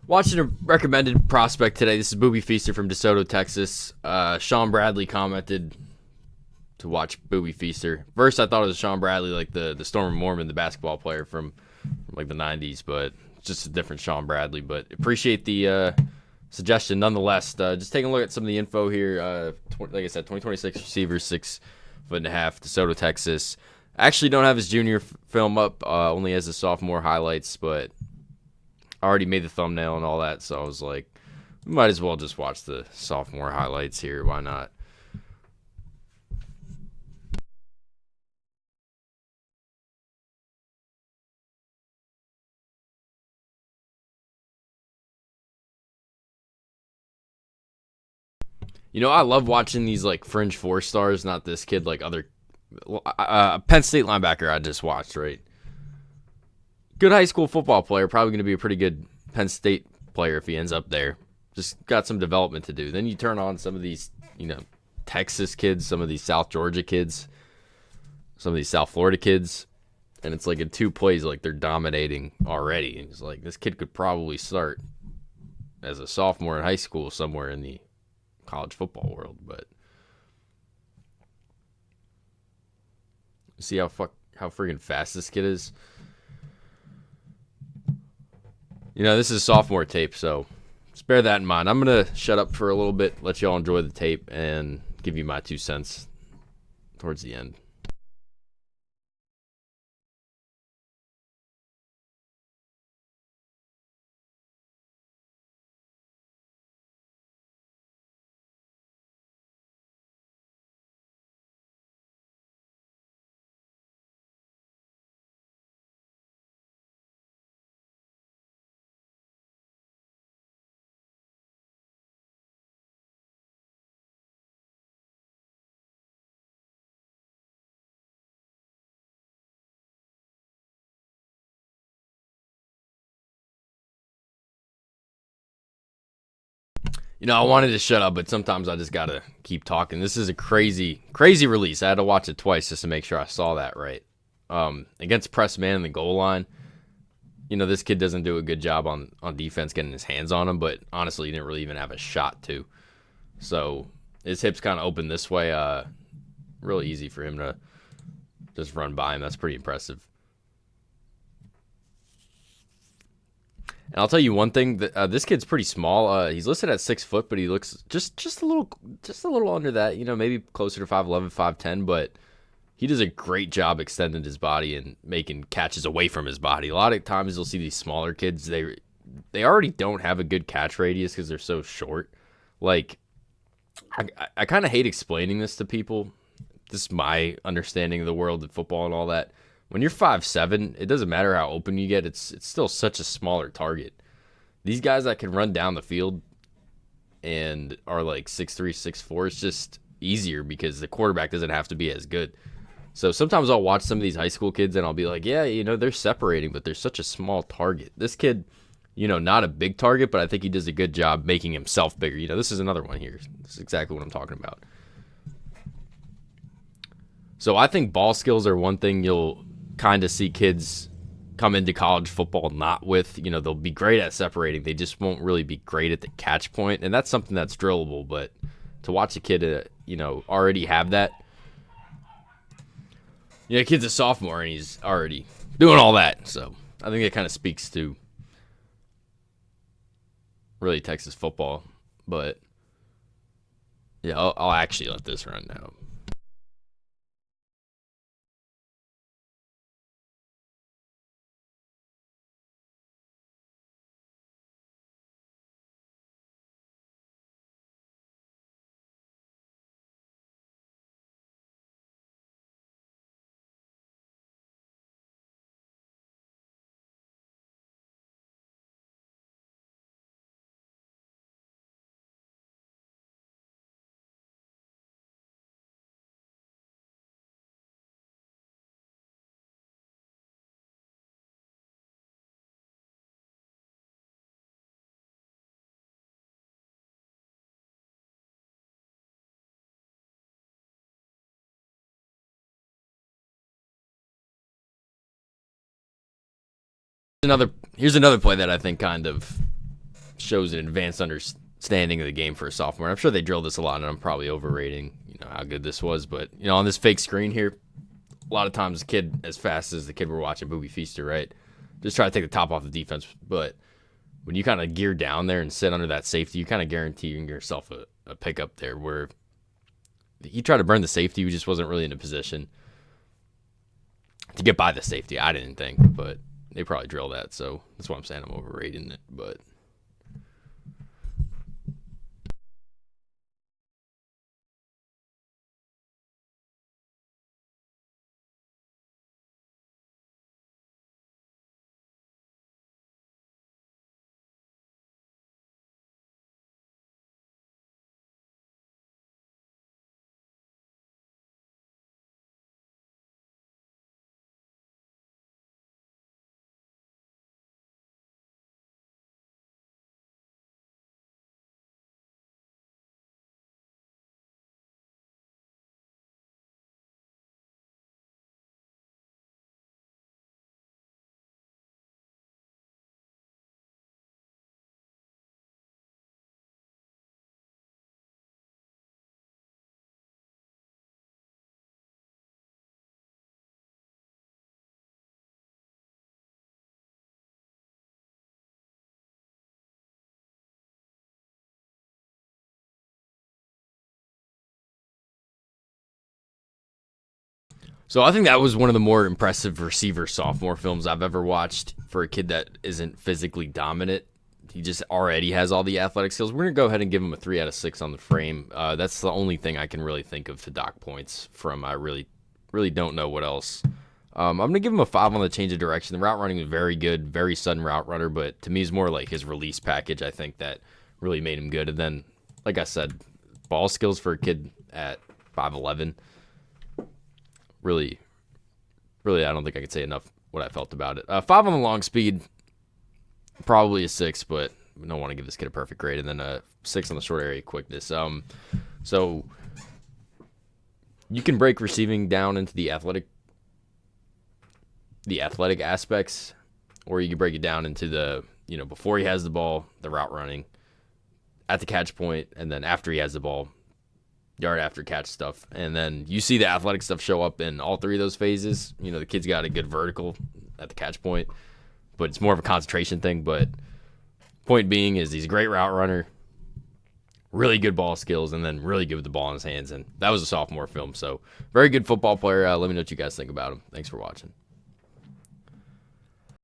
Watching a recommended prospect today. This is Boobie Feaster from DeSoto, Texas. Sean Bradley commented to watch Boobie Feaster. First, I thought it was Sean Bradley, like the Storm Mormon, the basketball player from like the 90s, but it's just a different Sean Bradley. But appreciate the suggestion nonetheless. Just taking a look at some of the info here. Like I said, 2026 receiver, 6'5", DeSoto, Texas. I actually don't have his junior film up, only has the sophomore highlights, but I already made the thumbnail and all that, so I was like, we might as well just watch the sophomore highlights here. Why not? You know, I love watching these like fringe four stars, not this kid, like other Penn State linebacker I just watched, right? Good high school football player, probably going to be a pretty good Penn State player if he ends up there. Just got some development to do. Then you turn on some of these, Texas kids, some of these South Georgia kids, some of these South Florida kids, and it's like in 2 plays, like they're dominating already. And it's like this kid could probably start as a sophomore in high school somewhere in the college football world, but see how freaking fast this kid is. This is sophomore tape, so just bear that in mind. I'm going to shut up for a little bit, let you all enjoy the tape, and give you my 2 cents towards the end. I wanted to shut up, but sometimes I just gotta keep talking. This is a crazy, crazy release. I had to watch it twice just to make sure I saw that right. Against press man in the goal line, this kid doesn't do a good job on defense getting his hands on him, but honestly, he didn't really even have a shot to. So his hips kind of open this way. Really easy for him to just run by him. That's pretty impressive. And I'll tell you one thing: that this kid's pretty small. He's listed at 6 foot, but he looks just a little under that. Maybe closer to 5'11", 5'10", but he does a great job extending his body and making catches away from his body. A lot of times you'll see these smaller kids, they already don't have a good catch radius because they're so short. Like, I kind of hate explaining this to people. This is my understanding of the world of football and all that. When you're 5'7", it doesn't matter how open you get. It's still such a smaller target. These guys that can run down the field and are like 6'3", 6'4", it's just easier because the quarterback doesn't have to be as good. So sometimes I'll watch some of these high school kids and I'll be like, yeah, they're separating, but they're such a small target. This kid, not a big target, but I think he does a good job making himself bigger. This is another one here. This is exactly what I'm talking about. So I think ball skills are one thing you'll kind of see kids come into college football not with. They'll be great at separating. They just won't really be great at the catch point, and that's something that's drillable. But to watch a kid, already have that. Kid's a sophomore, and he's already doing all that. So I think it kind of speaks to really Texas football. But, yeah, I'll actually let this run now. Here's another play that I think kind of shows an advanced understanding of the game for a sophomore. I'm sure they drilled this a lot, and I'm probably overrating how good this was. But on this fake screen here, a lot of times the kid, as fast as the kid we're watching, Boobie Feaster, right, just try to take the top off the defense. But when you kind of gear down there and sit under that safety, you kind of guaranteeing yourself a pickup there. Where he tried to burn the safety, he just wasn't really in a position to get by the safety. I didn't think, but they probably drill that, so that's why I'm saying I'm overrating it. But so I think that was one of the more impressive receiver sophomore films I've ever watched for a kid that isn't physically dominant. He just already has all the athletic skills. We're going to go ahead and give him a 3 out of 6 on the frame. That's the only thing I can really think of to dock points from. I really don't know what else. I'm going to give him a 5 on the change of direction. The route running was very good, very sudden route runner, but to me it's more like his release package, I think, that really made him good. And then, like I said, ball skills for a kid at 5'11", really, I don't think I could say enough what I felt about it. 5 on the long speed, probably a 6, but I don't want to give this kid a perfect grade. And then a 6 on the short area quickness. So you can break receiving down into the athletic aspects, or you can break it down into the before he has the ball, the route running, at the catch point, and then after he has the ball, yard after catch stuff. And then you see the athletic stuff show up in all 3 of those phases. The kid's got a good vertical at the catch point, but it's more of a concentration thing. But point being is he's a great route runner, really good ball skills, and then really good with the ball in his hands. And that was a sophomore film. So very good football player. Let me know what you guys think about him. Thanks for watching.